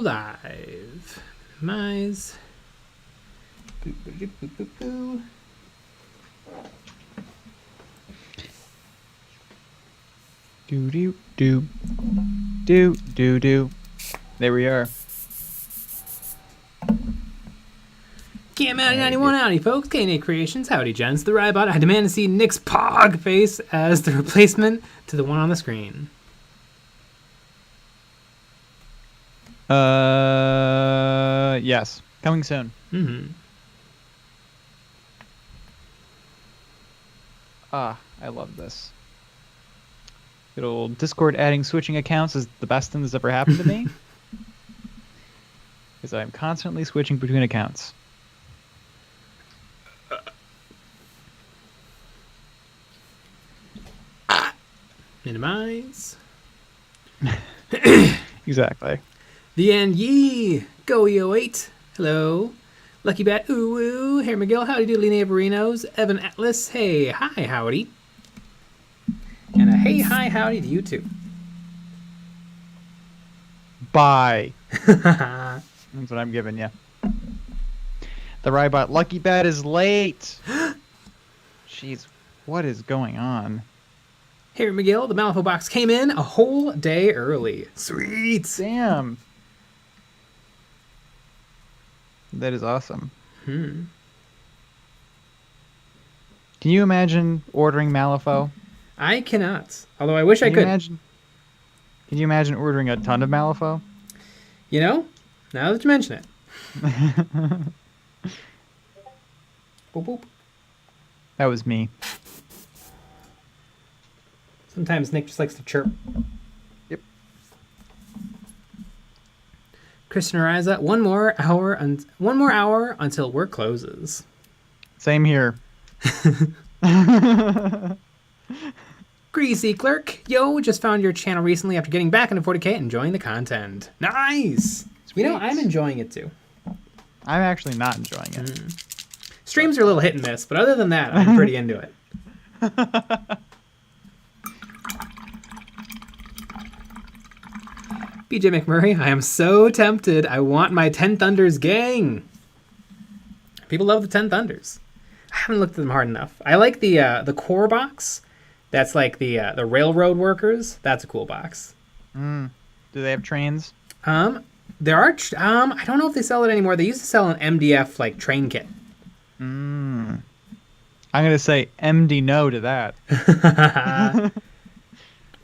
live. Minimize. Boop, boop, boop, boop, boop. Do do do do do do. There we are. Cam Howdy 91 howdy, folks. KNA Creations, howdy, gents. The Rybot. I demand to see Nick's Pog face as the replacement to the one on the screen. Yes. Coming soon. Mm-hmm. Ah, I love this. Good old Discord adding switching accounts is the best thing that's ever happened to me. Because I'm constantly switching between accounts. Minimize. Exactly. The end ye. Go EO8. Hello. Lucky Bat. Ooh woo. Harry McGill. Howdy doodly neighborinos. Evan Atlas. Hey. Hi howdy. And a hey hi howdy to you too. Bye. That's what I'm giving you. The Rybot Lucky Bat is late. Jeez, what is going on? Harry McGill, the Malifaux box came in a whole day early. Sweet. Damn. That is awesome. Hmm. Can you imagine ordering Malifaux? I cannot. Although I wish I could. Can you imagine ordering a ton of Malifaux? You know, now that you mention it. Boop, boop. That was me. Sometimes Nick just likes to chirp. Yep. Christian Ariza, one more hour until work closes. Same here. Greasy Clerk, yo, just found your channel recently after getting back into 40k and enjoying the content. Nice! Sweet. You know, I'm enjoying it too. I'm actually not enjoying it. Streams are a little hit and miss, but other than that, I'm pretty into it. BJ McMurray, I am so tempted. I want my 10 Thunders gang. People love the 10 Thunders. I haven't looked at them hard enough. I like the core box. That's like the railroad workers. That's a cool box. Do they have trains? There are. I don't know if they sell it anymore. They used to sell an MDF like train kit. I'm gonna say MD no to that.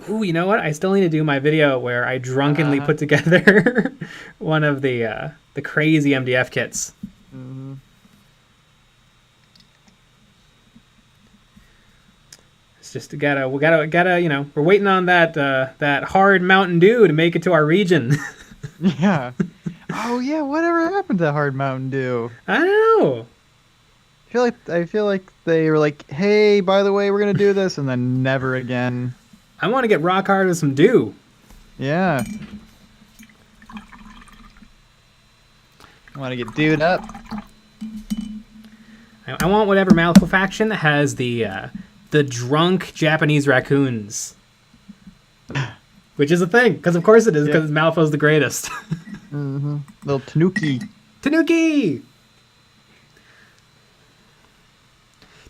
Ooh, you know what? I still need to do my video where I drunkenly put together one of the crazy MDF kits. Mm-hmm. It's just we gotta you know, we're waiting on that hard Mountain Dew to make it to our region. Yeah. Oh yeah. Whatever happened to Hard Mountain Dew? I don't know. I feel like they were like, hey, by the way, we're gonna do this, and then never again. I want to get rock hard with some dew. Yeah. I want to get dewed up. I want whatever Malifaux faction has the drunk Japanese raccoons. Which is a thing, because of course it is, because Malifaux's the greatest. Mm-hmm. Little Tanuki. Tanuki!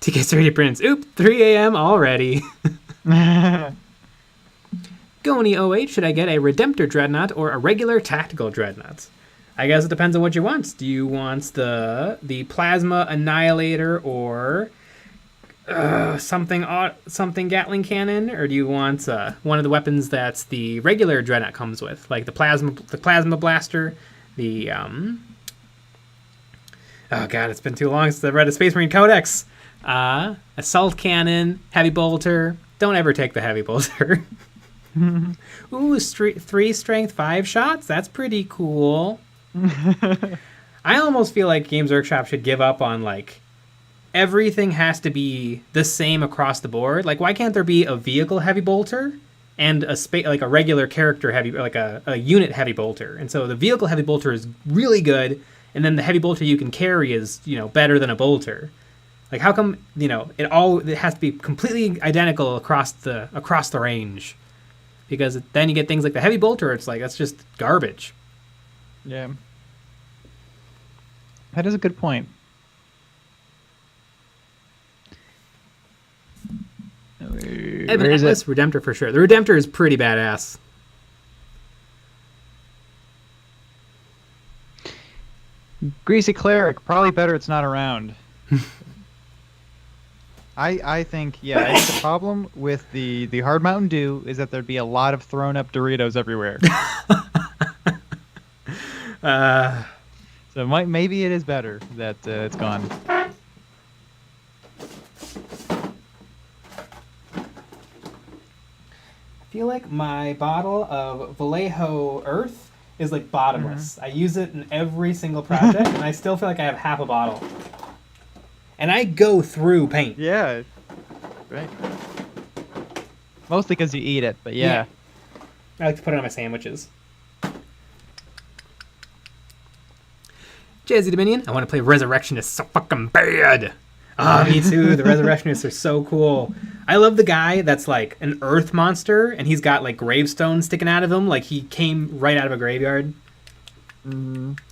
TK30 Prince. Oop, 3 a.m. already. Goni08, should I get a Redemptor Dreadnought or a regular Tactical Dreadnought? I guess it depends on what you want. Do you want the Plasma Annihilator or something Gatling Cannon, or do you want one of the weapons that's the regular Dreadnought comes with, like the Plasma Blaster, the oh god, it's been too long since I read a Space Marine Codex. Assault Cannon, Heavy Bolter. Don't ever take the Heavy Bolter. Ooh, 3 strength, 5 shots? That's pretty cool. I almost feel like Games Workshop should give up on, like, everything has to be the same across the board. Like, why can't there be a vehicle Heavy Bolter and a regular character heavy, like a unit Heavy Bolter? And so the vehicle Heavy Bolter is really good, and then the Heavy Bolter you can carry is, you know, better than a bolter. Like, how come, you know, it has to be completely identical across the range? Because then you get things like the Heavy Bolter, it's like, that's just garbage. Yeah. That is a good point. Evan Atlas, Redemptor for sure. The Redemptor is pretty badass. Greasy Cleric, probably better it's not around. I think, yeah, I think the problem with the Hard Mountain Dew is that there'd be a lot of thrown up Doritos everywhere. So maybe it is better that it's gone. I feel like my bottle of Vallejo Earth is like bottomless. I use it in every single project, and I still feel like I have half a bottle. And I go through paint. Yeah, right. Mostly because you eat it, but yeah. I like to put it on my sandwiches. Jazzy Dominion, I want to play Resurrectionists so fucking bad. Ah, me too. The Resurrectionists are so cool. I love the guy that's like an earth monster, and he's got like gravestones sticking out of him, like he came right out of a graveyard.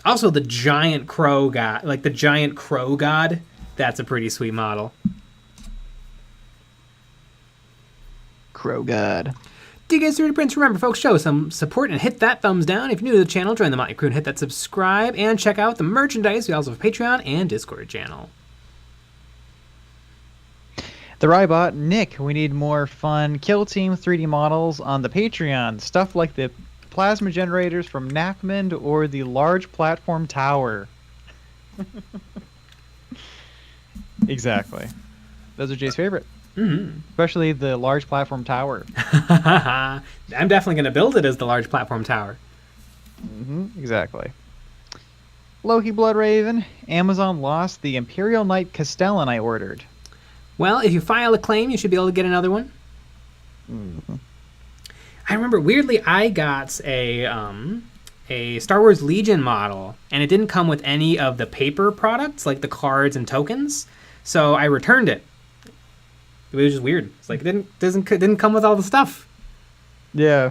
Also, the giant crow god, like the giant crow god, that's a pretty sweet model. Crow god. Do you guys do Prince? Remember, folks, show some support and hit that thumbs down. If you're new to the channel, join the Motley Crew and hit that subscribe, and check out the merchandise. We also have a Patreon and Discord channel. The Rybot, Nick, we need more fun Kill Team 3D models on the Patreon. Stuff like the plasma generators from Nakmend or the large platform tower. Exactly. Those are Jay's favorite. Especially the large platform tower. I'm definitely going to build it as the large platform tower. Exactly. Loki Bloodraven, Amazon lost the Imperial Knight Castellan I ordered. Well, if you file a claim, you should be able to get another one. I remember, weirdly, I got a Star Wars Legion model, and it didn't come with any of the paper products, like the cards and tokens, so I returned it. It was just weird. It's like, it didn't come with all the stuff. Yeah.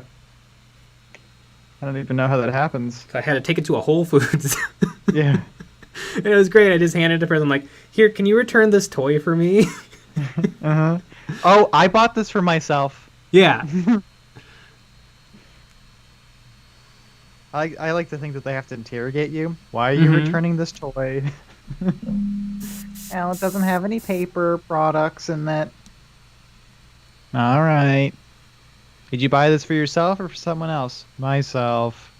I don't even know how that happens. So I had to take it to a Whole Foods. Yeah. And it was great. I just handed it to the person. I'm like, here, can you return this toy for me? Oh, I bought this for myself. Yeah. I like to think that they have to interrogate you. Why are you returning this toy? Well, it doesn't have any paper products in that. All right. Did you buy this for yourself or for someone else? Myself.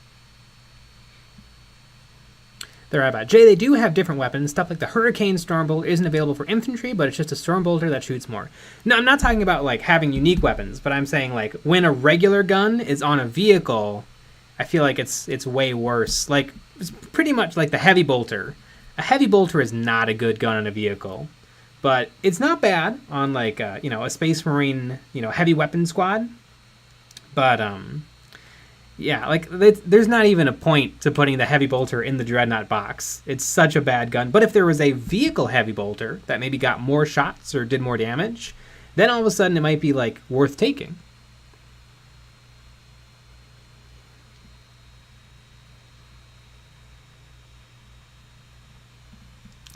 They're right about Jay. They do have different weapons. Stuff like the Hurricane Stormbolt isn't available for infantry, but it's just a Stormbolter that shoots more. No, I'm not talking about like having unique weapons, but I'm saying like when a regular gun is on a vehicle, I feel like it's way worse. Like it's pretty much like the Heavy Bolter. A Heavy Bolter is not a good gun on a vehicle, but it's not bad on like a Space Marine heavy weapon squad. But yeah, like there's not even a point to putting the Heavy Bolter in the Dreadnought box. It's such a bad gun. But if there was a vehicle Heavy Bolter that maybe got more shots or did more damage, then all of a sudden it might be like worth taking.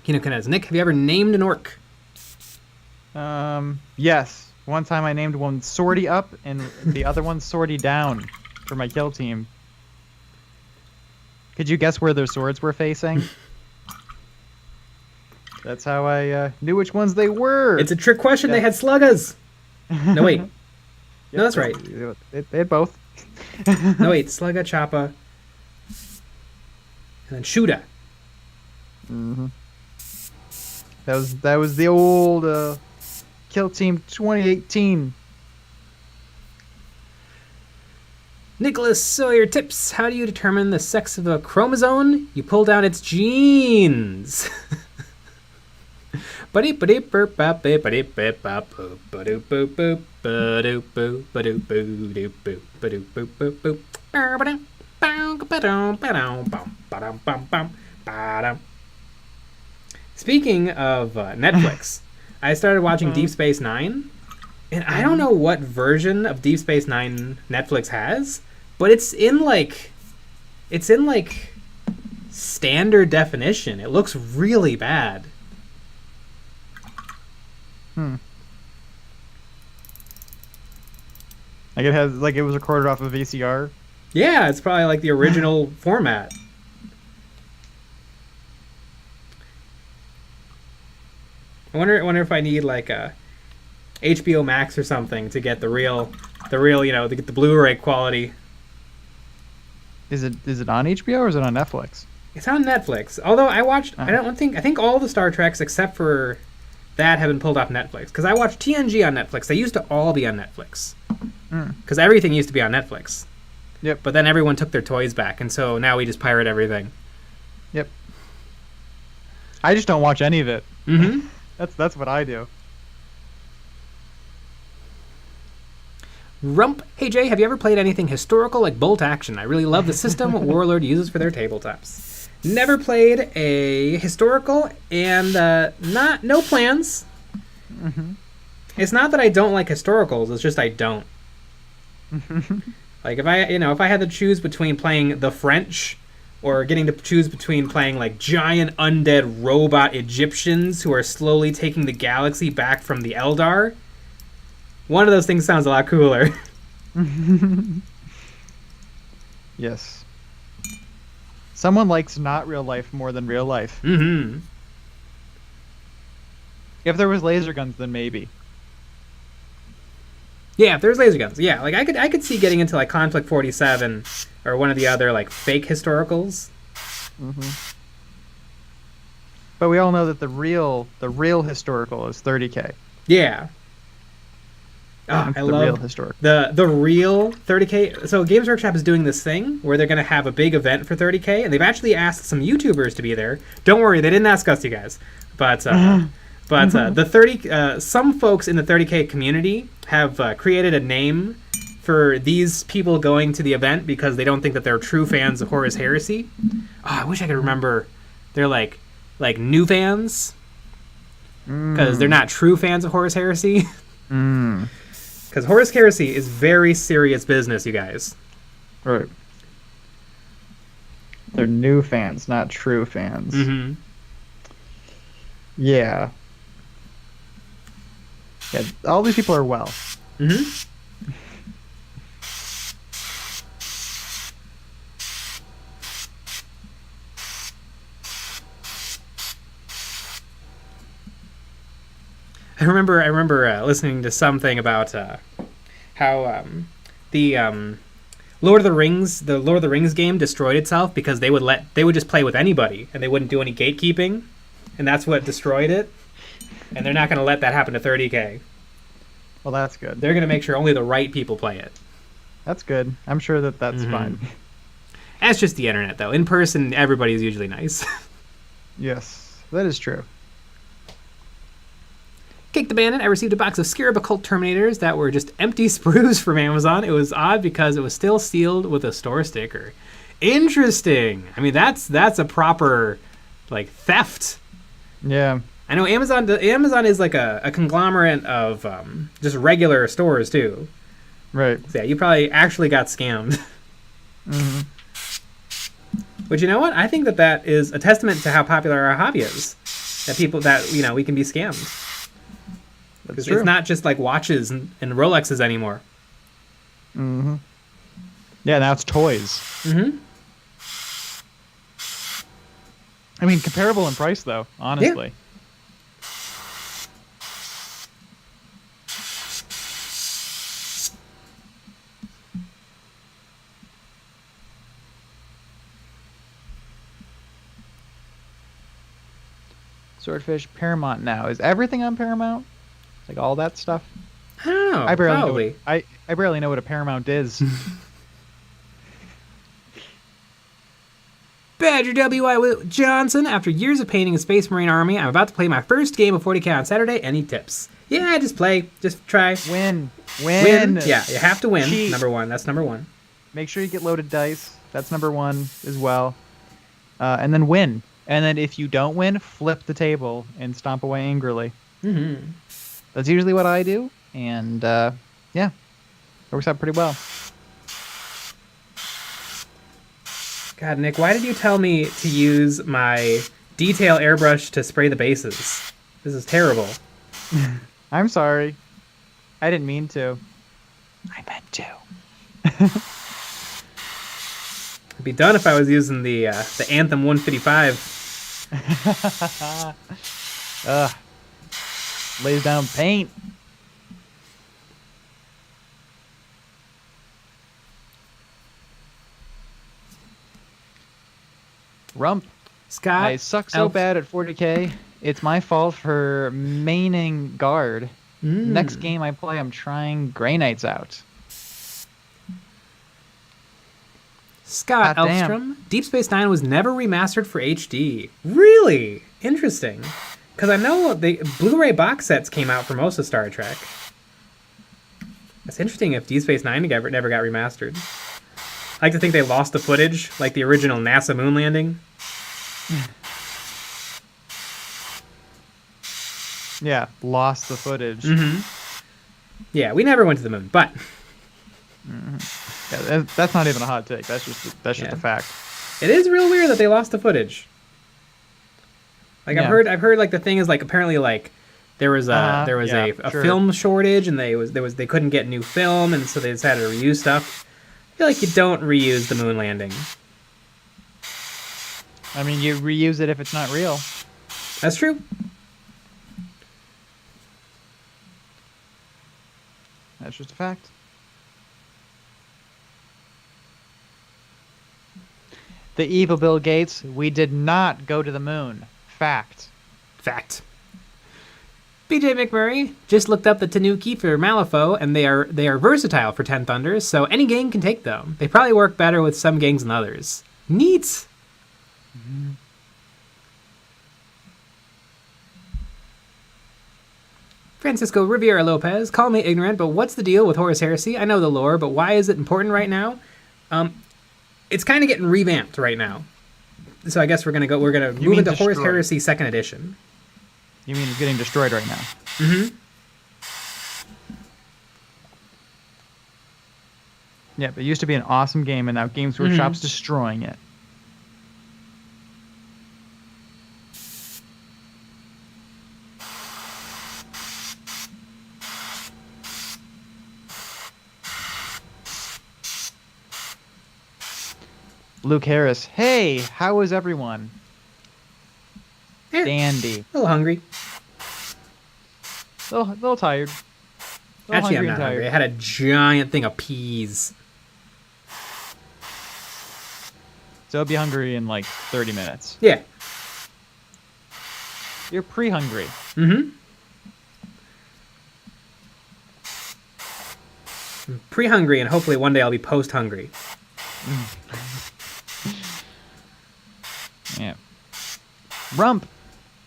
Nick, have you ever named an orc? Yes. One time I named one Sortie Up and the other one Sortie Down for my kill team. Could you guess where their swords were facing? That's how I knew which ones they were. It's a trick question. Yeah. They had sluggas. No, wait. No, that's right. They had both. No, wait. Slugga, Choppa, and then Shooda. That was the old Kill Team 2018. Nicholas Sawyer tips: how do you determine the sex of a chromosome? You pull down its genes. Speaking of Netflix, I started watching Deep Space Nine, and I don't know what version of Deep Space Nine Netflix has, but it's in like standard definition. It looks really bad. Like it has, like it was recorded off of VCR. Yeah, it's probably like the original format. I wonder if I need like a HBO Max or something to get the real, to get the Blu-ray quality. Is it on HBO or is it on Netflix? It's on Netflix. Although I think all the Star Treks except for that have been pulled off Netflix. Because I watched TNG on Netflix. They used to all be on Netflix. Because everything used to be on Netflix. Yep. But then everyone took their toys back, and so now we just pirate everything. Yep. I just don't watch any of it. Mm-hmm. That's what I do. Rump. Hey Jay, have you ever played anything historical like Bolt Action? I really love the system Warlord uses for their tabletops. Never played a historical, and no plans. Mm-hmm. It's not that I don't like historicals. It's just I don't. Like if I had to choose between playing the French or getting to choose between playing like giant undead robot Egyptians who are slowly taking the galaxy back from the Eldar, one of those things sounds a lot cooler. Yes. Someone likes not real life more than real life. Mm-hmm. If there was laser guns, then maybe. Yeah, if there's laser guns, yeah. Like I could see getting into like Conflict 47 or one of the other like fake historicals. Mm-hmm. But we all know that the real historical is 30K. Yeah. Oh, I love real historical. The real 30K. So Games Workshop is doing this thing where they're going to have a big event for 30K, and they've actually asked some YouTubers to be there. Don't worry, they didn't ask us, you guys. But the 30 some folks in the 30K community have created a name for these people going to the event because they don't think that they're true fans of Horus Heresy. Oh, I wish I could remember. They're like new fans because they're not true fans of Horus Heresy. Because Horus Heresy is very serious business, you guys. Right. They're new fans, not true fans. Mm-hmm. Yeah. Yeah, all these people are well. Mm-hmm. I remember listening to something about how the Lord of the Rings game destroyed itself because they would just play with anybody and they wouldn't do any gatekeeping, and that's what destroyed it. And they're not going to let that happen to 30K. Well, that's good. They're going to make sure only the right people play it. That's good. I'm sure that's fine. That's just the internet, though. In person, everybody's usually nice. Yes, that is true. Cake the Bandit, I received a box of Scarab Occult Terminators that were just empty sprues from Amazon. It was odd because it was still sealed with a store sticker. Interesting. I mean, that's a proper, like, theft. Yeah. I know Amazon is like a conglomerate of just regular stores, too. Right. So, yeah, you probably actually got scammed. Mm-hmm. But you know what? I think that is a testament to how popular our hobby is. That we can be scammed. Because it's not just like watches and Rolexes anymore. Mm-hmm. Yeah, now it's toys. Mm-hmm. I mean, comparable in price, though, honestly. Yeah. Swordfish, Paramount now. Is everything on Paramount? Like all that stuff? I don't know. I barely probably. know I barely know what a Paramount is. Badger W.I. Johnson, after years of painting a Space Marine army, I'm about to play my first game of 40k on Saturday. Any tips? Yeah, just play. Just try. Win. Yeah, you have to win. Cheat. Number one. That's number one. Make sure you get loaded dice. That's number one as well. And then win. And then if you don't win, flip the table and stomp away angrily. Mm-hmm. That's usually what I do. And, yeah, it works out pretty well. God, Nick, why did you tell me to use my detail airbrush to spray the bases? This is terrible. I'm sorry. I didn't mean to. I meant to. I'd be done if I was using the Anthem 155. Lays down paint. Rump. Scott, I suck so bad at 40k. It's my fault for maining guard. Next game I play, I'm trying Grey Knights out. Scott God damn. Elfstrom, Deep Space Nine was never remastered for HD. Really? Interesting. Because I know the Blu-ray box sets came out for most of Star Trek. That's interesting if Deep Space Nine never got remastered. I like to think they lost the footage, like the original NASA moon landing. Yeah, lost the footage. Yeah, we never went to the moon, but... Yeah, that's not even a hot take. That's just a fact. It is real weird that they lost the footage. Like Yeah. I've heard like the thing is like apparently like there was a sure. film shortage and they couldn't get new film and so they decided to reuse stuff. I feel like you don't reuse the moon landing. I mean, you reuse it if it's not real. That's true. That's just a fact. The evil Bill Gates, we did not go to the moon. Fact. Fact. BJ McMurray just looked up the Tanuki for Malifaux, and they are versatile for 10 Thunders, so any gang can take them. They probably work better with some gangs than others. Neat. Francisco Riviera Lopez, call me ignorant, but what's the deal with Horus Heresy? I know the lore, but why is it important right now? It's kind of getting revamped right now. So I guess we're gonna move into Horus destroyed? Heresy 2nd Edition. You mean it's getting destroyed right now? Mm-hmm. Yeah, but it used to be an awesome game, and now Games Workshop's destroying it. Luke Harris, hey, how is everyone? Yeah, Dandy. a little hungry. Little tired. Actually, I'm not hungry. I had a giant thing of peas. So I'll be hungry in like 30 minutes. Yeah. You're pre-hungry. Mm-hmm. I'm pre-hungry, and hopefully one day I'll be post-hungry. Yeah. Rump.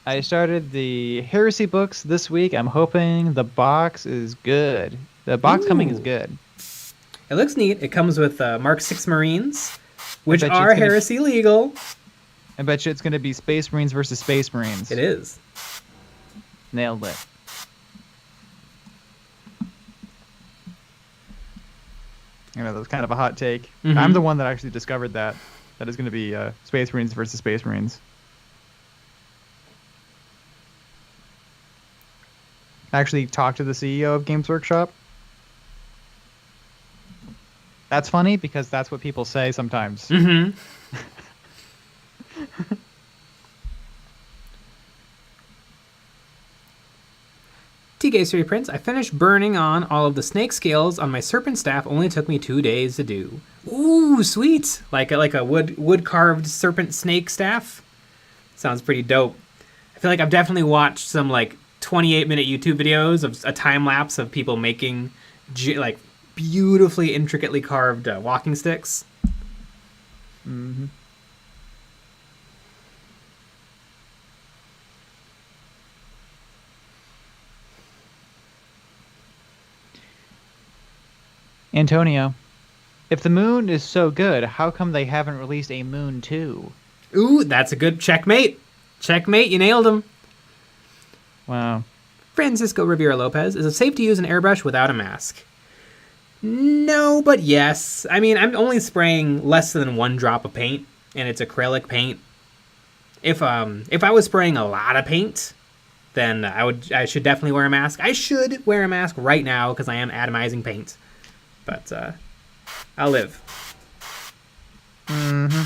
I started the Heresy books this week. I'm hoping the box is good. The box coming is good. It looks neat. It comes with Mark 6 Marines, which bet you are it's gonna- Heresy legal. I bet you it's going to be Space Marines versus Space Marines. It is. Nailed it. I know that was kind of a hot take. Mhm. I'm the one that actually discovered that. That is going to be Space Marines versus Space Marines. I actually talked to the CEO of Games Workshop. That's funny because that's what people say sometimes. Mm-hmm. TK3 Prince, I finished burning on all of the snake scales on my serpent staff. Only took me 2 days to do. Ooh, sweet! Like a wood carved serpent snake staff. Sounds pretty dope. I feel like I've definitely watched some like 28-minute YouTube videos of a time lapse of people making like beautifully intricately carved walking sticks. Mm-hmm. Antonio, if the moon is so good, how come they haven't released a Moon 2? Ooh, that's a good checkmate. Checkmate, you nailed him. Wow. Francisco Riviera Lopez, is it safe to use an airbrush without a mask? No, but yes. I mean, I'm only spraying less than 1 drop of paint. and it's acrylic paint. If I was spraying a lot of paint, then I should definitely wear a mask. I should wear a mask right now because I am atomizing paint. But I'll live. Mm-hmm.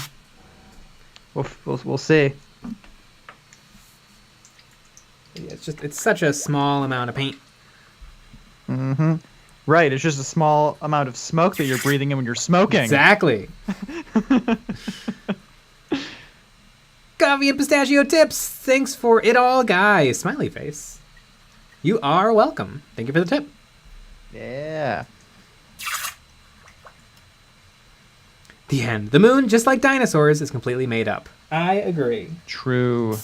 We'll see. Yeah, it's such a small amount of paint. Mm-hmm. Right, it's just a small amount of smoke that you're breathing in when you're smoking. Exactly. Coffee and pistachio tips. Thanks for it all, guys. Smiley face. You are welcome. Thank you for the tip. Yeah. The end. The moon, just like dinosaurs, is completely made up. I agree. True.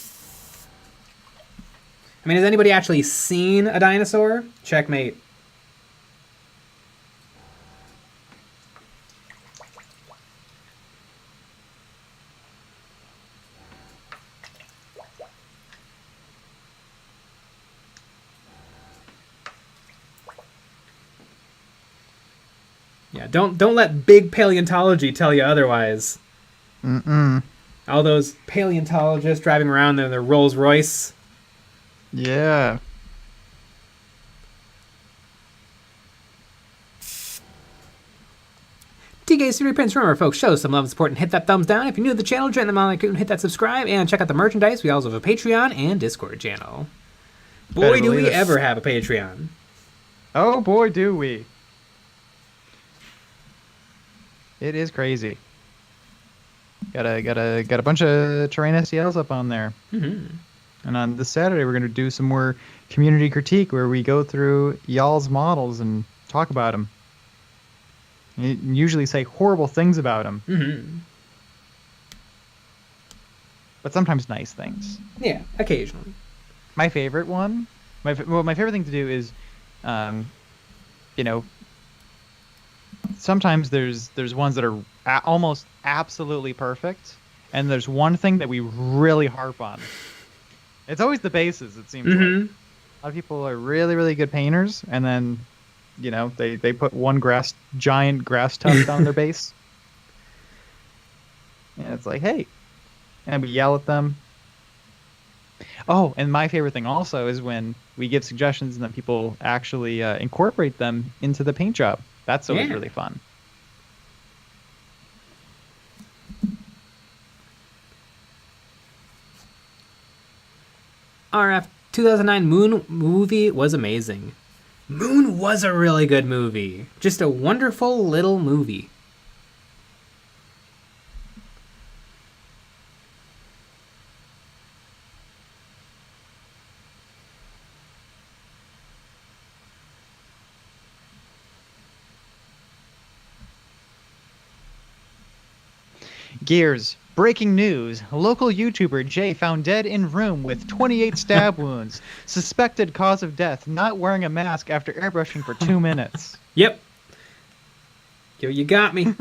I mean, has anybody actually seen a dinosaur? Checkmate. Yeah, don't let big paleontology tell you otherwise. Mm-mm. All those paleontologists driving around in their Rolls Royce. Yeah. TK Studio Prince, remember, folks, show some love and support and hit that thumbs down. If you're new to the channel, join the like and hit that subscribe and check out the merchandise. We also have a Patreon and Discord channel. Boy, do we ever have a Patreon. Oh boy, do we. It is crazy. Got a bunch of terrain SELs up on there. Mm-hmm. And on this Saturday, we're going to do some more community critique where we go through y'all's models and talk about them. You usually say horrible things about them. Mm-hmm. But sometimes nice things. Yeah, occasionally. My favorite one, my favorite thing to do is, sometimes there's ones that are almost absolutely perfect, and there's one thing that we really harp on. It's always the bases, it seems like. A lot of people are really, really good painters, and then, they put one giant grass tuft on their base. And it's like, hey. And we yell at them. Oh, and my favorite thing also is when we give suggestions and then people actually incorporate them into the paint job. That's always really fun. RF 2009 Moon movie was amazing. Moon was a really good movie. Just a wonderful little movie. Gears. Breaking news. Local YouTuber Jay found dead in room with 28 stab wounds. Suspected cause of death, not wearing a mask after airbrushing for 2 minutes. Yep. Yo, you got me.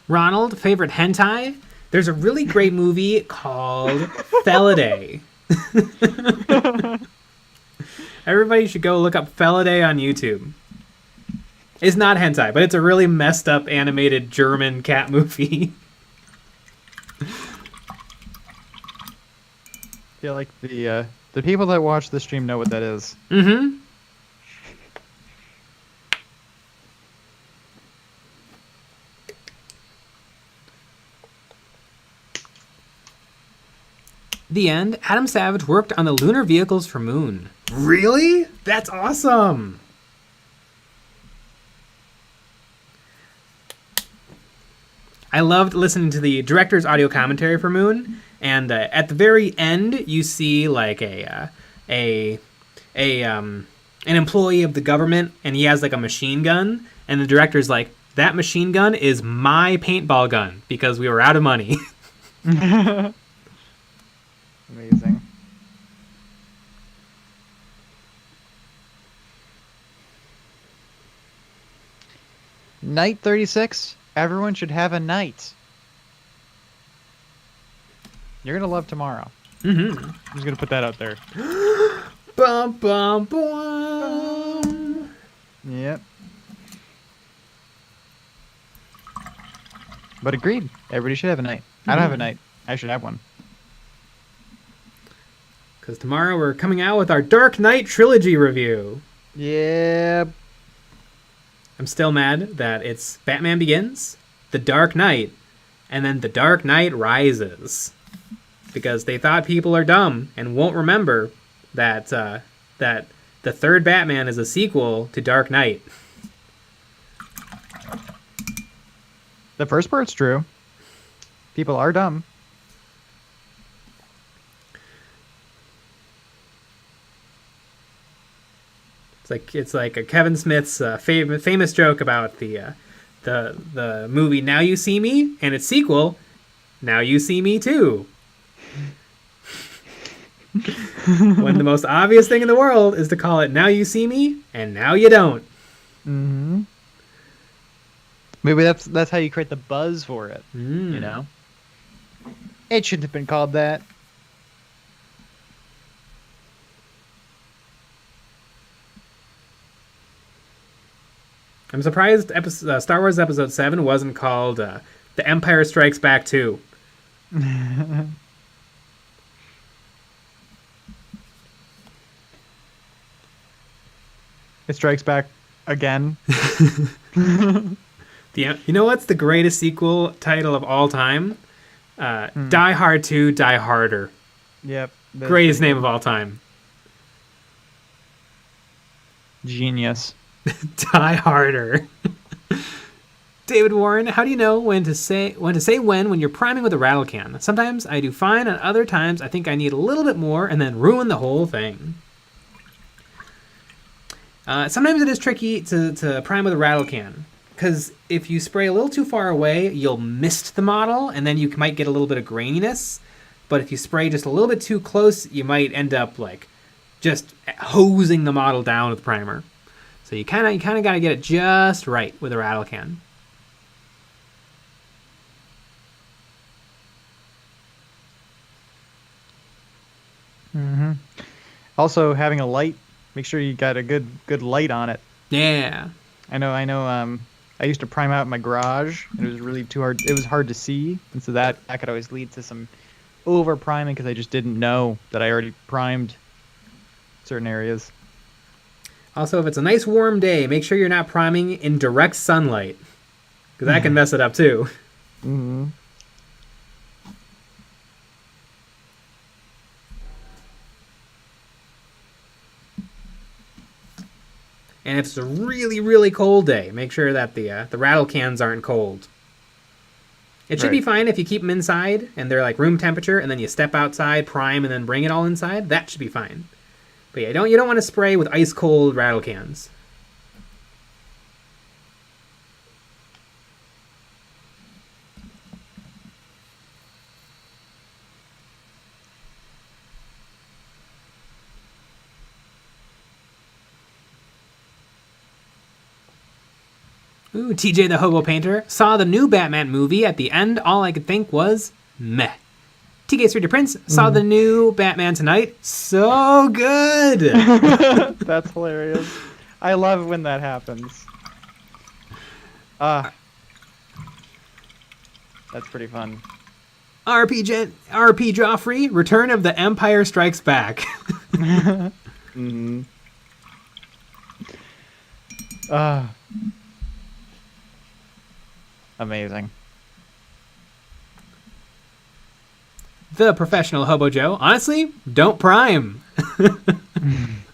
Ronald, favorite hentai? There's a really great movie called Felidae. Everybody should go look up Felidae on YouTube. It's not hentai, but it's a really messed up animated German cat movie. I feel like the people that watch the stream know what that is. Mm-hmm. The end. Adam Savage worked on the lunar vehicles for Moon. Really? That's awesome. I loved listening to the director's audio commentary for Moon, and at the very end, you see like an employee of the government, and he has like a machine gun, and the director's like, that machine gun is my paintball gun because we were out of money. Amazing. Night 36. Everyone should have a night. You're going to love tomorrow. Mm-hmm. I'm just going to put that out there. Bum, bum, bum. Yep. But agreed. Everybody should have a night. I don't have a night. I should have one. Because tomorrow we're coming out with our Dark Knight trilogy review. Yeah. I'm still mad that it's Batman Begins, The Dark Knight, and then The Dark Knight Rises. Because they thought people are dumb and won't remember that that the third Batman is a sequel to Dark Knight. The first part's true. People are dumb. It's like a Kevin Smith's famous joke about the movie Now You See Me and its sequel, Now You See Me Too. When the most obvious thing in the world is to call it Now You See Me and Now You Don't. Mm-hmm. Maybe that's how you create the buzz for it. You know, it shouldn't have been called that. I'm surprised Star Wars Episode 7 wasn't called The Empire Strikes Back 2. It strikes back again. You know what's the greatest sequel title of all time? Die Hard 2, Die Harder. Yep. Greatest name of all time. Genius. Die Harder. David Warren, how do you know when to say when you're priming with a rattle can? Sometimes I do fine, and other times I think I need a little bit more and then ruin the whole thing. Sometimes it is tricky to prime with a rattle can, because if you spray a little too far away, you'll mist the model, and then you might get a little bit of graininess. But if you spray just a little bit too close, you might end up like just hosing the model down with primer. So you kind of got to get it just right with a rattle can. Mm-hmm. Also, having a light, make sure you got a good light on it. Yeah. I know. I used to prime out my garage, and it was really too hard. It was hard to see, and so that could always lead to some over priming because I just didn't know that I already primed certain areas. Also, if it's a nice warm day, make sure you're not priming in direct sunlight, because that can mess it up too. Mm-hmm. And if it's a really, really cold day, make sure that the rattle cans aren't cold. It should be fine if you keep them inside and they're like room temperature, and then you step outside, prime, and then bring it all inside. That should be fine. But yeah, you don't want to spray with ice cold rattle cans. Ooh, TJ the Hobo Painter. Saw the new Batman movie. At the end, all I could think was, meh. TK Streeter Prince. Saw the new Batman tonight. So good! That's hilarious. I love it when that happens. That's pretty fun. RP Joffrey. Return of the Empire Strikes Back. Mm-hmm. Amazing. The Professional Hobo Joe. Honestly, don't prime.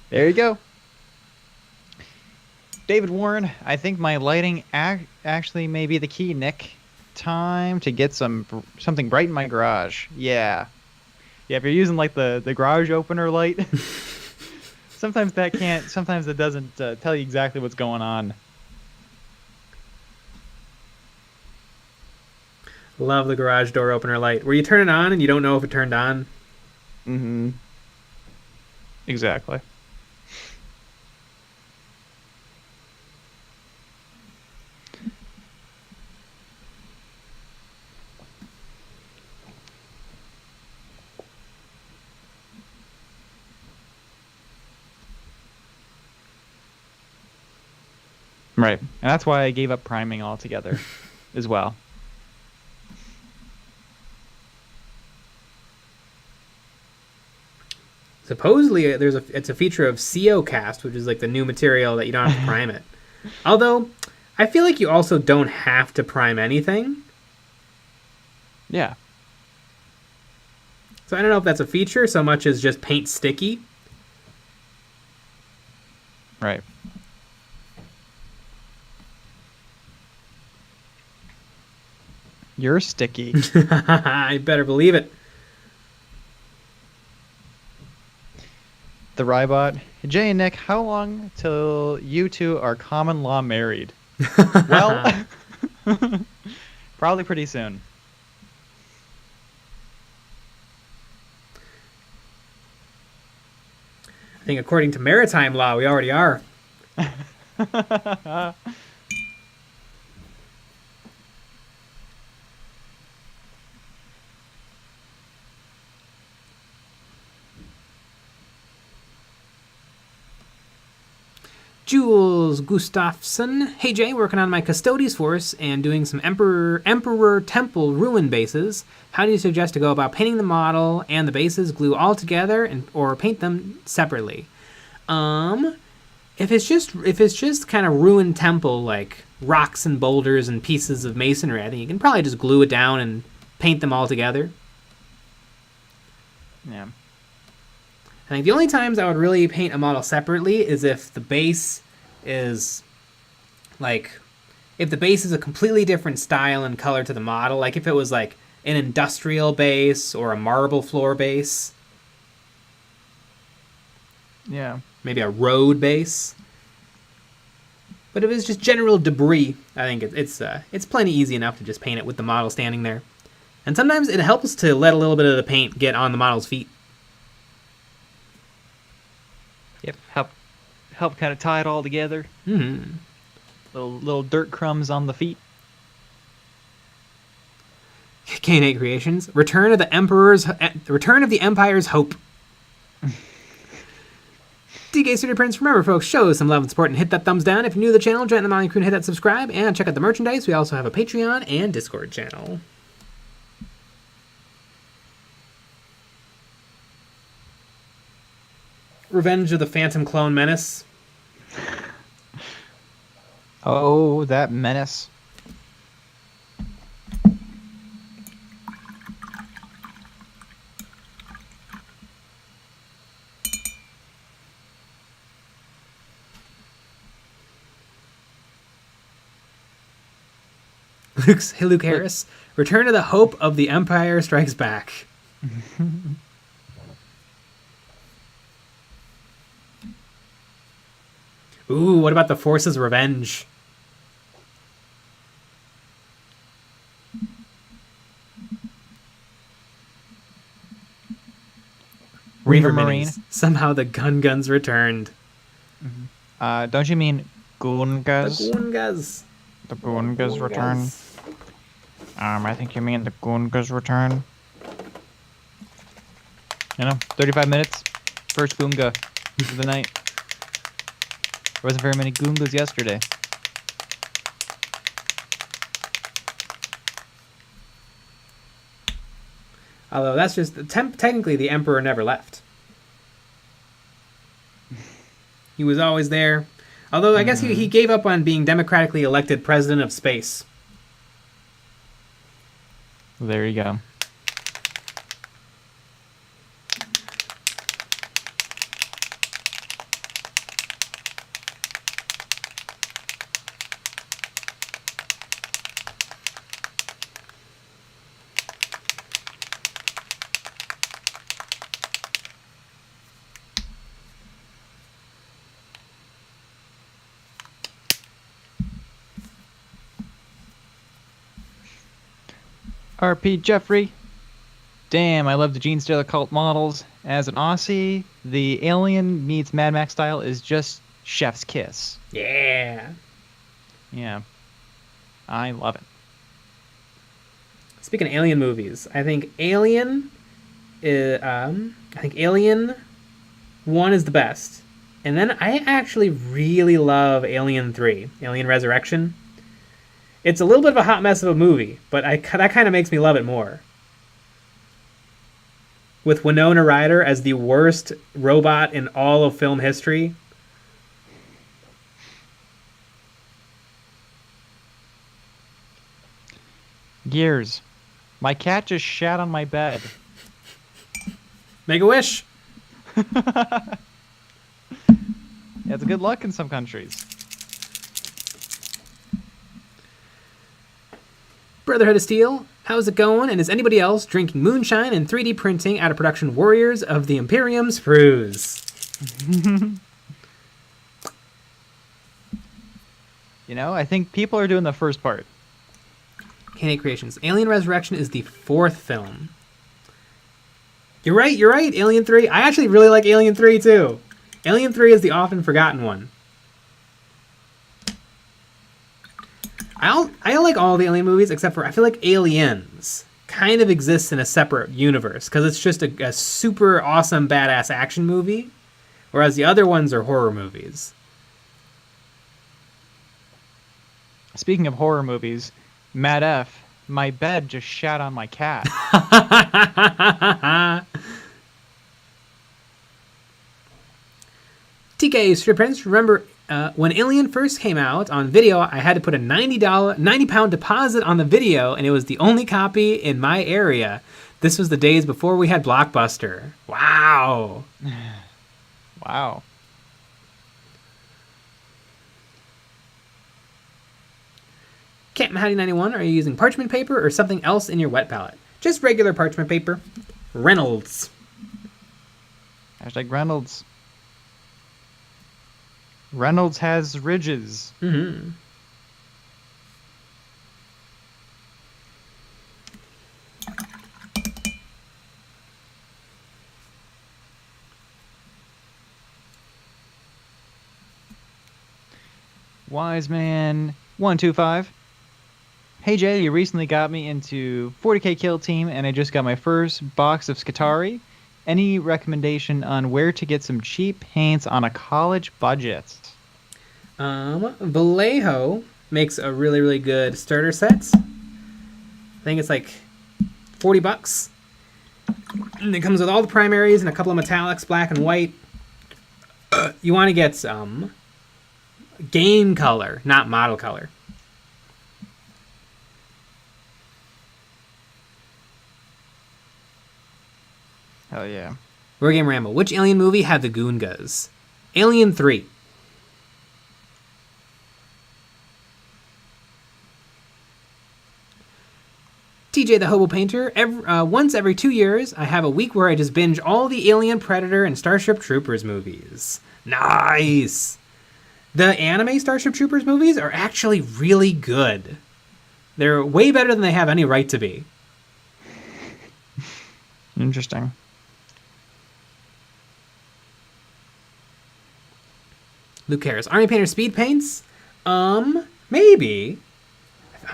There you go. David Warren, I think my lighting actually may be the key, Nick. Time to get something bright in my garage. Yeah. Yeah, if you're using like the garage opener light, sometimes it doesn't tell you exactly what's going on. Love the garage door opener light. Where you turn it on and you don't know if it turned on. Mm-hmm. Exactly. Right. And that's why I gave up priming altogether as well. Supposedly, it's a feature of CO cast, which is like the new material that you don't have to prime it. Although, I feel like you also don't have to prime anything. Yeah. So I don't know if that's a feature so much as just paint sticky. Right. You're sticky. I better believe it. The Rybot. Jay and Nick, how long till you two are common law married? Well, probably pretty soon. I think according to maritime law, we already are. Jules Gustafsson. Hey Jay, working on my Custodes force and doing some Emperor Temple ruin bases. How do you suggest to go about painting the model and the bases, glue all together, or paint them separately? If it's just kind of ruined temple, like rocks and boulders and pieces of masonry, I think you can probably just glue it down and paint them all together. Yeah. I think the only times I would really paint a model separately is if the base is like, if the base is a completely different style and color to the model, like if it was like an industrial base or a marble floor base. Yeah. Maybe a road base. But if it's just general debris, I think it's plenty easy enough to just paint it with the model standing there. And sometimes it helps to let a little bit of the paint get on the model's feet. Yep. Help kind of tie it all together. Mm-hmm. Little dirt crumbs on the feet. K&A Creations. Return of the Empire's Hope. DK Studio Prince, remember folks, show some love and support and hit that thumbs down. If you're new to the channel, join the Molly Crew and hit that subscribe and check out the merchandise. We also have a Patreon and Discord channel. Revenge of the Phantom Clone Menace. Oh, that menace. Luke Harris. Return of the Hope of the Empire Strikes Back. Ooh, what about the Force's Revenge? Reaver Marine. Minis. Somehow the guns returned. Don't you mean Goongas? The Goongas. The Goongas return. I think you mean the Goongas return. 35 minutes. First Goonga of the night. There wasn't very many Goongas yesterday. Although that's just technically the Emperor never left. He was always there. Although I guess he gave up on being democratically elected president of space. There you go. RP Jeffrey. Damn, I love the GENESTEALER cult models. As an Aussie, the Alien meets Mad Max style is just chef's kiss. Yeah. Yeah. I love it. Speaking of Alien movies, I think Alien 1 is the best. And then I actually really love Alien 3, Alien Resurrection. It's a little bit of a hot mess of a movie, but that kind of makes me love it more. With Winona Ryder as the worst robot in all of film history. Gears. My cat just shat on my bed. Make a wish. Yeah, it's good luck in some countries. Brotherhood of Steel, how's it going? And is anybody else drinking moonshine and 3D printing out of production warriors of the Imperium's Fruz? You know, I think people are doing the first part. K8 Creations. Alien Resurrection is the 4th film. You're right, Alien 3. I actually really like Alien 3 too. Alien 3 is the often forgotten one. I like all the Alien movies except for I feel like Aliens kind of exists in a separate universe because it's just a super awesome badass action movie, whereas the other ones are horror movies. Speaking of horror movies, Matt F., my bed just shat on my cat. TK Strip Prince, remember when Alien first came out on video, I had to put a £90 deposit on the video, and it was the only copy in my area. This was the days before we had Blockbuster. Wow. Wow. Captain Howdy 91, are you using parchment paper or something else in your wet palette? Just regular parchment paper. Reynolds. Hashtag Reynolds. Reynolds has ridges. Mm-hmm. Wise Man 125. Hey Jay, you recently got me into 40k Kill Team, and I just got my first box of Skitarii. Any recommendation on where to get some cheap paints on a college budget? Vallejo makes a really, really good starter set. I think it's like $40. And it comes with all the primaries and a couple of metallics, black and white. You want to get some game color, not model color. Hell yeah. Wargame Ramble. Which Alien movie had the Goongas? Alien 3. TJ the Hobo Painter. Once every 2 years, I have a week where I just binge all the Alien, Predator, and Starship Troopers movies. Nice! The anime Starship Troopers movies are actually really good. They're way better than they have any right to be. Interesting. Luke Harris. Army Painter speed paints? Maybe.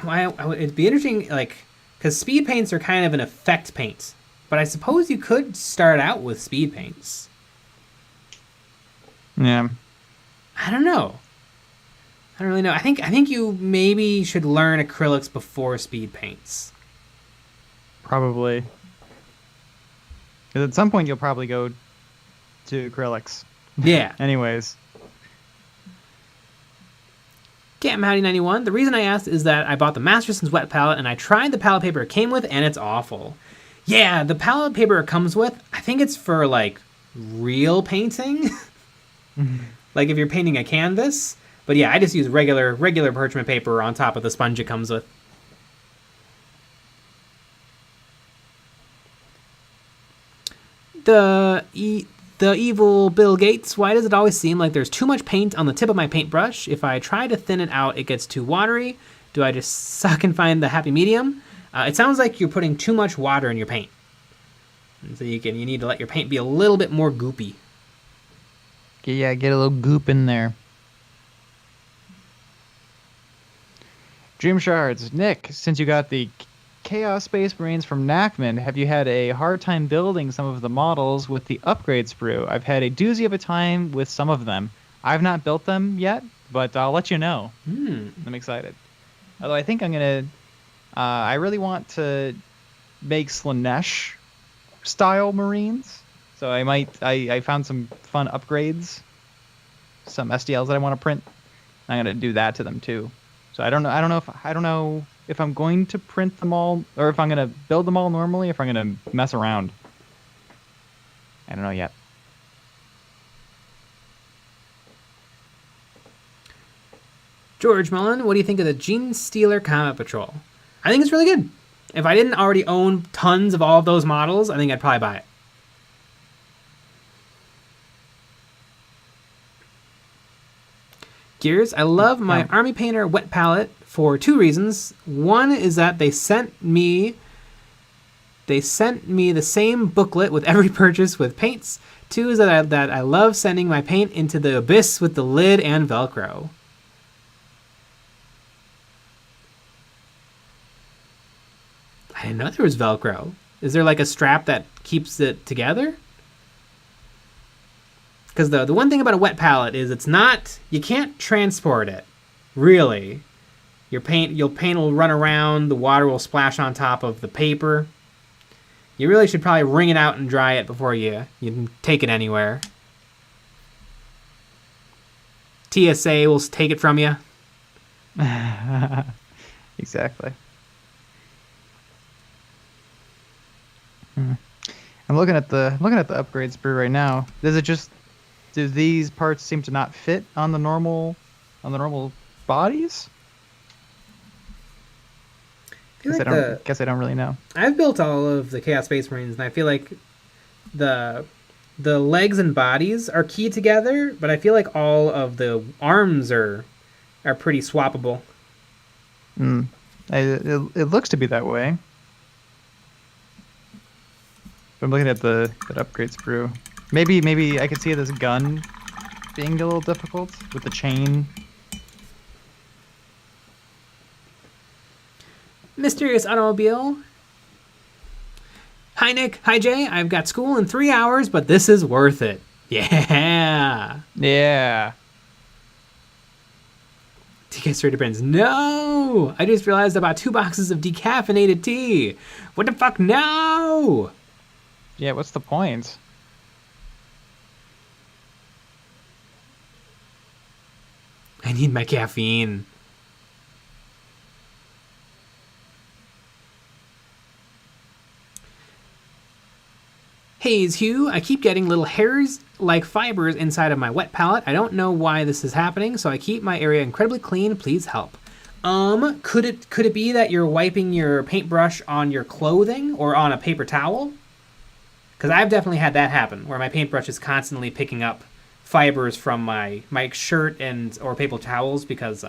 It'd be interesting, like, because speed paints are kind of an effect paint. But I suppose you could start out with speed paints. Yeah. I don't know. I don't really know. I think you maybe should learn acrylics before speed paints. Probably. Because at some point you'll probably go to acrylics. Yeah. Anyways. Captain Howdy 91. The reason I asked is that I bought the Masterson's wet palette and I tried the palette paper it came with and it's awful. Yeah, the palette paper it comes with, I think it's for like real painting. Like if you're painting a canvas. But yeah, I just use regular parchment paper on top of the sponge it comes with. The evil Bill Gates. Why does it always seem like there's too much paint on the tip of my paintbrush? If I try to thin it out, it gets too watery. Do I just suck and find the happy medium? It sounds like you're putting too much water in your paint. And so you need to let your paint be a little bit more goopy. Yeah, get a little goop in there. Dream Shards. Nick, since you got the Chaos Space Marines from Nachman, have you had a hard time building some of the models with the upgrade sprue? I've had a doozy of a time with some of them. I've not built them yet, but I'll let you know. I'm excited. Although I think I'm going to... I really want to make Slanesh style Marines. So I found some fun upgrades, some SDLs that I want to print. I'm going to do that to them too. So I don't know if I'm going to print them all, or if I'm going to build them all normally, if I'm going to mess around. I don't know yet. George Mullen, what do you think of the GENESTEALER Comet Patrol? I think it's really good. If I didn't already own tons of all of those models, I think I'd probably buy it. Gears, I love my Army Painter wet palette for 2 reasons. One is that they sent me the same booklet with every purchase with paints. 2 is that I love sending my paint into the abyss with the lid and Velcro. I didn't know there was Velcro. Is there like a strap that keeps it together? Because the one thing about a wet palette is you can't transport it, really. Your paint will run around, the water will splash on top of the paper. You really should probably wring it out and dry it before you take it anywhere. TSA will take it from you. Exactly. I'm looking at the upgrade sprue right now. Do these parts seem to not fit on the normal bodies? Guess I don't really know. I've built all of the Chaos Space Marines, and I feel like the legs and bodies are key together, but I feel like all of the arms are pretty swappable. It looks to be that way. I'm looking at that upgrade sprue. Maybe I could see this gun being a little difficult with the chain. Mysterious Automobile. Hi, Nick. Hi, Jay. I've got school in 3 hours, but this is worth it. Yeah. Yeah. TK Straight Prince. No! I just realized I bought 2 boxes of decaffeinated tea. What the fuck? No! Yeah, what's the point? I need my caffeine. Haze Hugh, I keep getting little hairs like fibers inside of my wet palette. I don't know why this is happening, so I keep my area incredibly clean. Please help. Could it be that you're wiping your paintbrush on your clothing or on a paper towel? Because I've definitely had that happen, where my paintbrush is constantly picking up fibers from my shirt or paper towels, because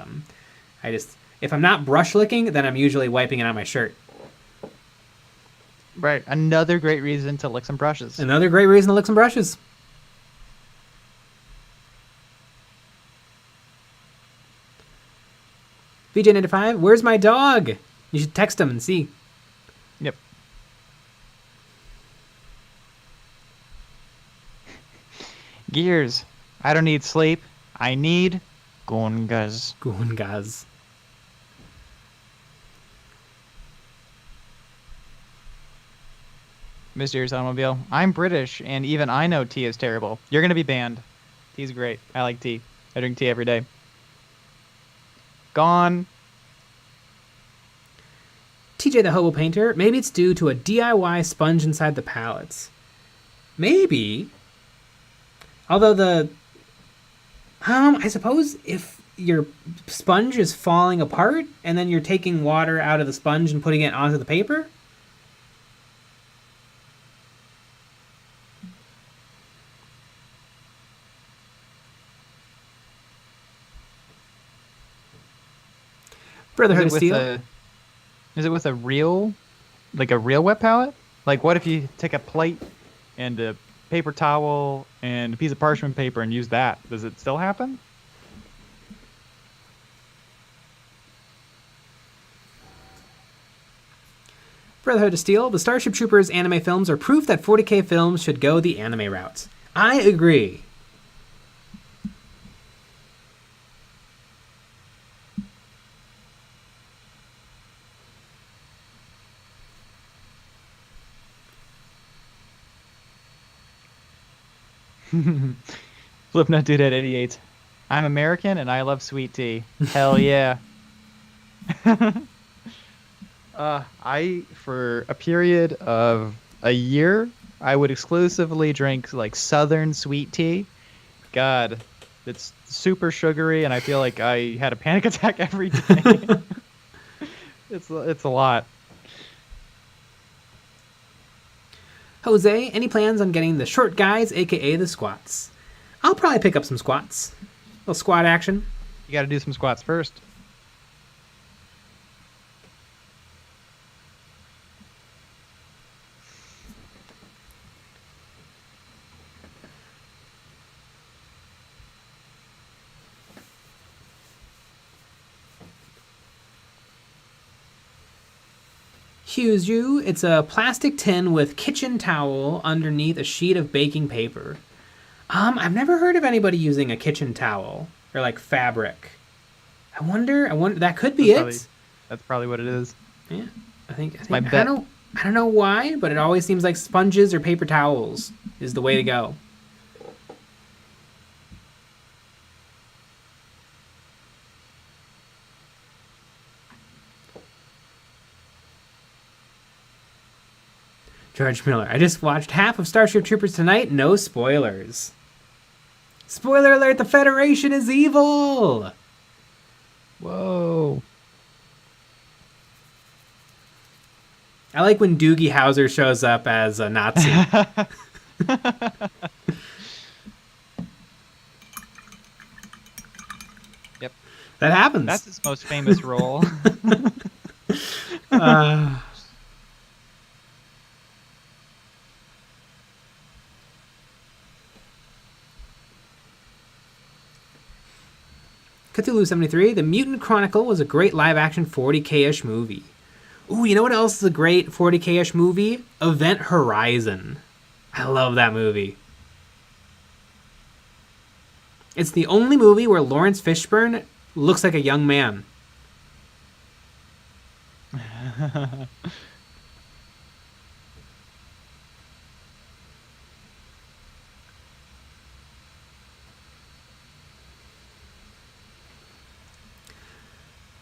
if I'm not brush licking, then I'm usually wiping it on my shirt. Right, another great reason to lick some brushes. Another great reason to lick some brushes. VJ95, where's my dog? You should text him and see. Yep. Gears. I don't need sleep. I need Gungas. Gungas. Mysterious Automobile. I'm British, and even I know tea is terrible. You're going to be banned. Tea's great. I like tea. I drink tea every day. Gone. TJ the Hobo Painter. Maybe it's due to a DIY sponge inside the palettes. Maybe. Although I suppose if your sponge is falling apart and then you're taking water out of the sponge and putting it onto the paper. Brotherhood of Steel. Is it with a real wet palette? Like, what if you take a plate and a paper towel and a piece of parchment paper and use that? Does it still happen? Brotherhood of Steel, the Starship Troopers anime films are proof that 40k films should go the anime route. I agree. Flipnut Dude at 88. I'm American and I love sweet tea. Hell yeah. For a period of a year, I would exclusively drink like Southern sweet tea. God, it's super sugary, and I feel like I had a panic attack every day. It's a lot. Jose, any plans on getting the short guys, aka the squats? I'll probably pick up some squats. A little squat action. You got to do some squats first. Hughes you, it's a plastic tin with kitchen towel underneath a sheet of baking paper. I've never heard of anybody using a kitchen towel or like fabric. I wonder that could be it. That's probably what it is. Yeah, I think my bet. I don't know why, but it always seems like sponges or paper towels is the way to go. George Miller, I just watched half of Starship Troopers tonight. No spoilers. Spoiler alert, the Federation is evil! Whoa. I like when Doogie Howser shows up as a Nazi. Yep. That happens. That's his most famous role. Cthulhu 73, The Mutant Chronicle was a great live-action 40k-ish movie. Ooh, you know what else is a great 40k-ish movie? Event Horizon. I love that movie. It's the only movie where Lawrence Fishburne looks like a young man.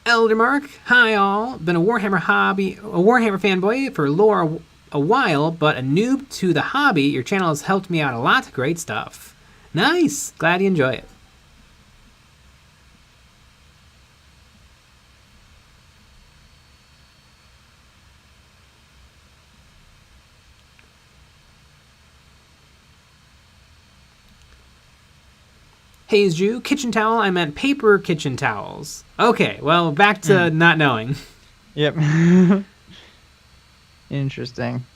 Eldermark, hi all. Been a Warhammer fanboy for lore a while, but a noob to the hobby. Your channel has helped me out a lot. Great stuff. Nice. Glad you enjoy it. Hayes Jew, kitchen towel. I meant paper kitchen towels. Okay, well, back to not knowing. Yep. Interesting.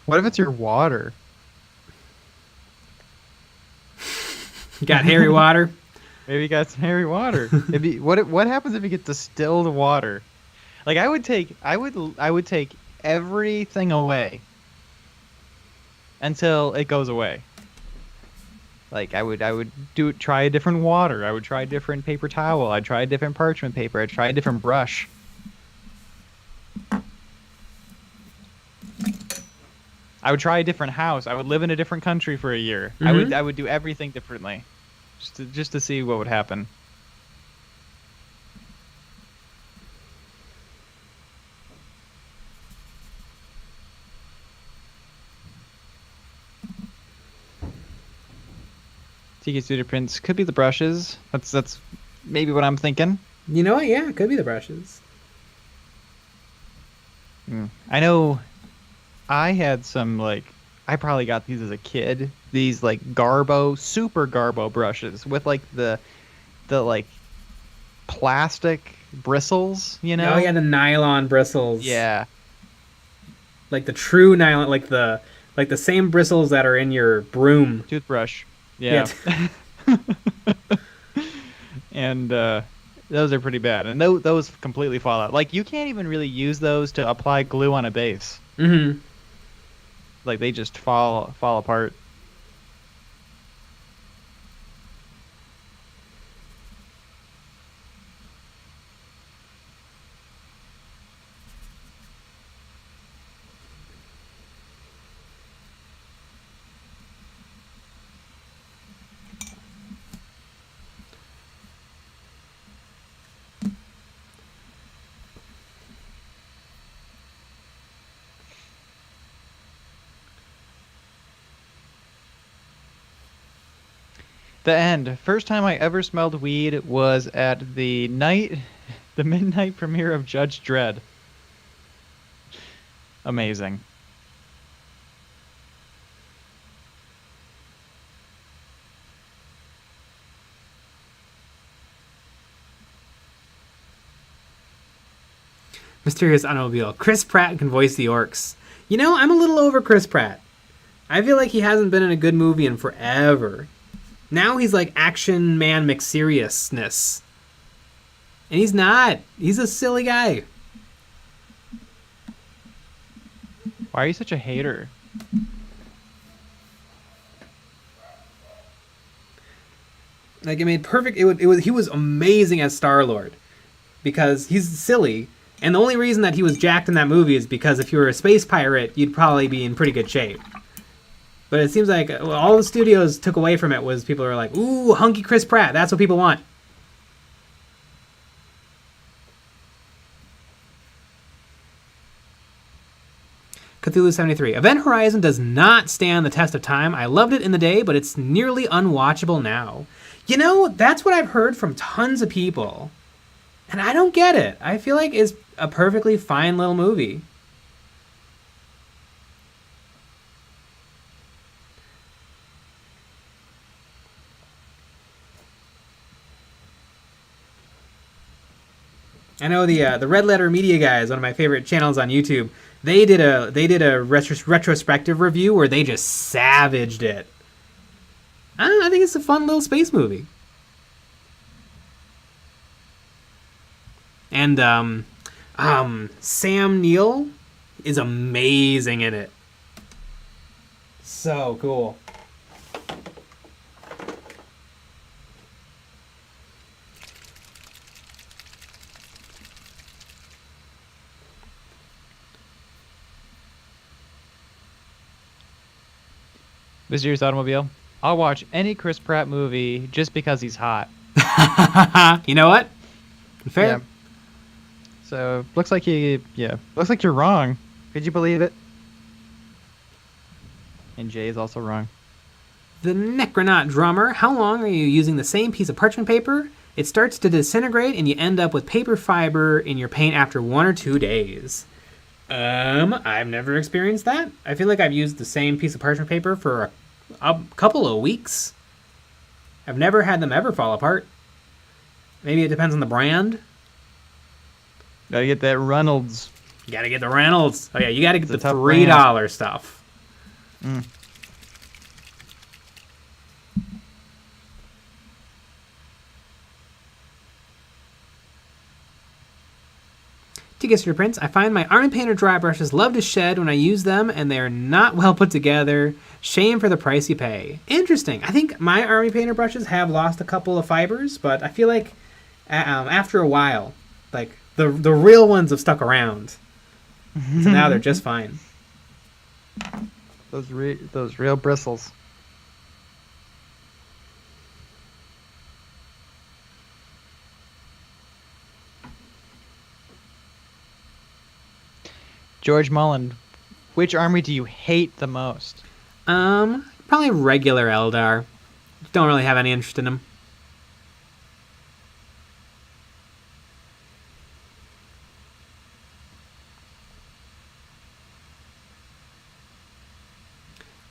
What if it's your water? You got hairy water? Maybe you got some hairy water. What happens if you get distilled water? Like I would take everything away until it goes away. Like I would try a different water. I would try a different paper towel. I'd try a different parchment paper. I'd try a different brush. I would try a different house. I would live in a different country for a year. Mm-hmm. I would do everything differently, just to see what would happen. Tiki Studio Prints could be the brushes. That's maybe what I'm thinking. You know what? Yeah, it could be the brushes. I know I had some, like, I probably got these as a kid. These, like, super Garbo brushes with, like, the like, plastic, bristles, you know? Oh yeah, the nylon bristles. Yeah. Like the true nylon, like the same bristles that are in your broom. Toothbrush. Yeah. And those are pretty bad. And those completely fall out. Like, you can't even really use those to apply glue on a base. Mm-hmm. Like, they just fall apart. The end. First time I ever smelled weed was at the midnight premiere of Judge Dredd. Amazing. Mysterious Automobile. Chris Pratt can voice the orcs. You know, I'm a little over Chris Pratt. I feel like he hasn't been in a good movie in forever. Now he's like action man McSeriousness. And he's not. He's a silly guy. Why are you such a hater? Like, it made perfect. He was amazing as Star-Lord. Because he's silly. And the only reason that he was jacked in that movie is because if you were a space pirate, you'd probably be in pretty good shape. But it seems like all the studios took away from it was people were like, ooh, hunky Chris Pratt. That's what people want. Cthulhu 73. Event Horizon does not stand the test of time. I loved it in the day, but it's nearly unwatchable now. You know, that's what I've heard from tons of people. And I don't get it. I feel like it's a perfectly fine little movie. I know the Red Letter Media guys, one of my favorite channels on YouTube. They did a retrospective review where they just savaged it. I don't know, I think it's a fun little space movie. And Sam Neill is amazing in it. So cool. Mysterious Automobile. I'll watch any Chris Pratt movie just because he's hot. You know what? Fair. Yeah. So looks like looks like you're wrong. Could you believe it? And Jay is also wrong. The Necronaut Drummer. How long are you using the same piece of parchment paper? It starts to disintegrate and you end up with paper fiber in your paint after 1 or 2 days. I've never experienced that. I feel like I've used the same piece of parchment paper for a couple of weeks. I've never had them ever fall apart. Maybe it depends on the brand. Gotta get that Reynolds. You gotta get the Reynolds. Oh yeah, you gotta get the $3 brand. stuff. Mm. To get your prints, I find my Army Painter dry brushes love to shed when I use them, and they're not well put together. Shame for the price you pay. Interesting. I think my Army Painter brushes have lost a couple of fibers, but I feel like after a while, like the real ones have stuck around. So now they're just fine. Those real bristles. George Mullen, which army do you hate the most? Probably regular Eldar. Don't really have any interest in them.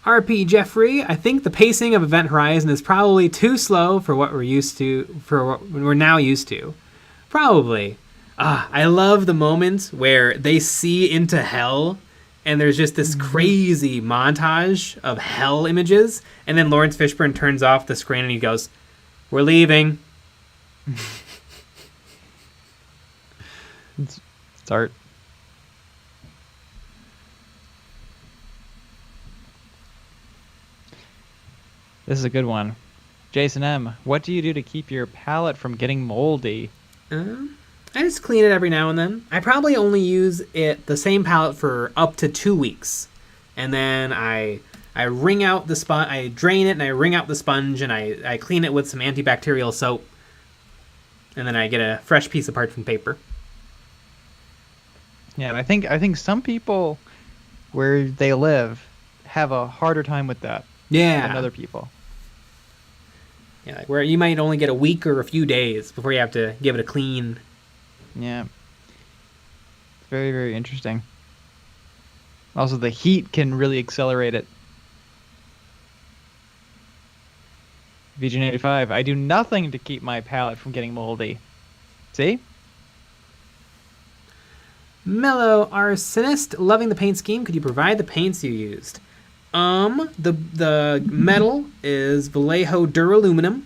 RP Jeffrey, I think the pacing of Event Horizon is probably too slow for what we're now used to. Probably. I love the moment where they see into hell and there's just this crazy montage of hell images, and then Lawrence Fishburne turns off the screen and he goes, "We're leaving." Start. This is a good one. Jason M., what do you do to keep your palette from getting moldy? I just clean it every now and then. I probably only use the same palette for up to 2 weeks. And then I wring out the sponge, I drain it and I wring out the sponge and I clean it with some antibacterial soap. And then I get a fresh piece of parchment paper. Yeah, and I think some people where they live have a harder time with that than other people. Yeah, like where you might only get a week or a few days before you have to give it a clean. Yeah. It's very, very interesting. Also, the heat can really accelerate it. VGN85, I do nothing to keep my palette from getting moldy. See? Mellow Arsonist, loving the paint scheme. Could you provide the paints you used? The metal is Vallejo Duraluminum.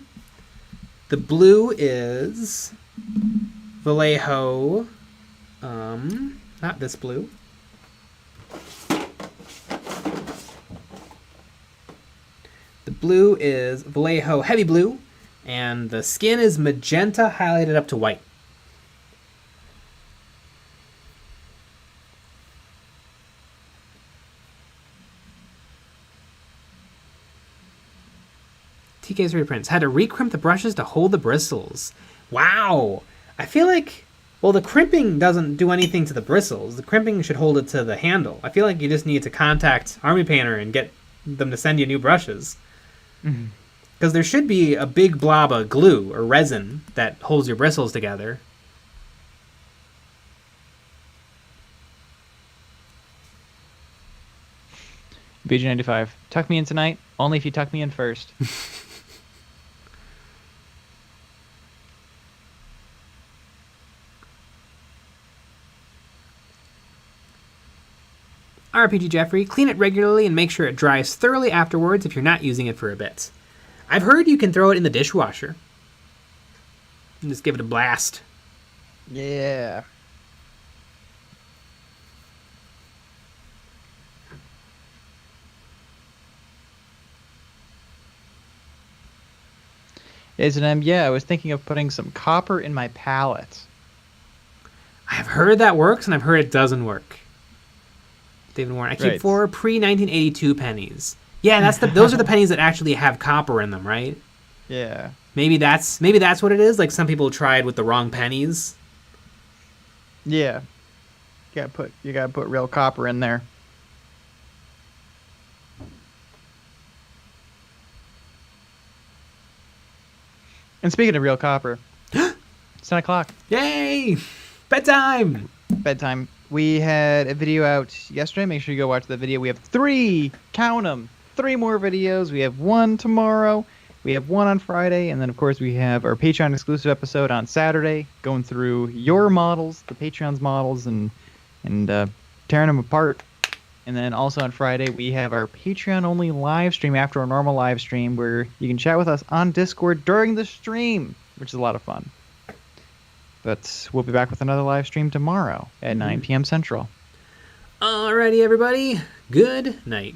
The blue is Vallejo, not this blue. The blue is Vallejo Heavy Blue, and the skin is magenta highlighted up to white. TK's reprints had to recrimp the brushes to hold the bristles. Wow. I feel like, well, the crimping doesn't do anything to the bristles. The crimping should hold it to the handle. I feel like you just need to contact Army Painter and get them to send you new brushes. Because there should be a big blob of glue or resin that holds your bristles together. BG95, tuck me in tonight, only if you tuck me in first. RPG Jeffrey, clean it regularly and make sure it dries thoroughly afterwards if you're not using it for a bit. I've heard you can throw it in the dishwasher and just give it a blast. Yeah. Yeah, I was thinking of putting some copper in my palette. I've heard that works, and I've heard it doesn't work. David Warren, I keep 4 pre-1982 pennies. Yeah, those are the pennies that actually have copper in them, right? Yeah. Maybe that's what it is. Like some people tried with the wrong pennies. Yeah. You gotta put real copper in there. And speaking of real copper, it's 10 o'clock. Yay! Bedtime! Bedtime. We had a video out yesterday. Make sure you go watch the video. We have 3, count them, 3 more videos. We have 1 tomorrow. We have 1 on Friday. And then, of course, we have our Patreon exclusive episode on Saturday, going through your models, the Patreon's models, and tearing them apart. And then also on Friday, we have our Patreon-only live stream after our normal live stream where you can chat with us on Discord during the stream, which is a lot of fun. But we'll be back with another live stream tomorrow at 9 p.m. Central. Alrighty, everybody. Good night.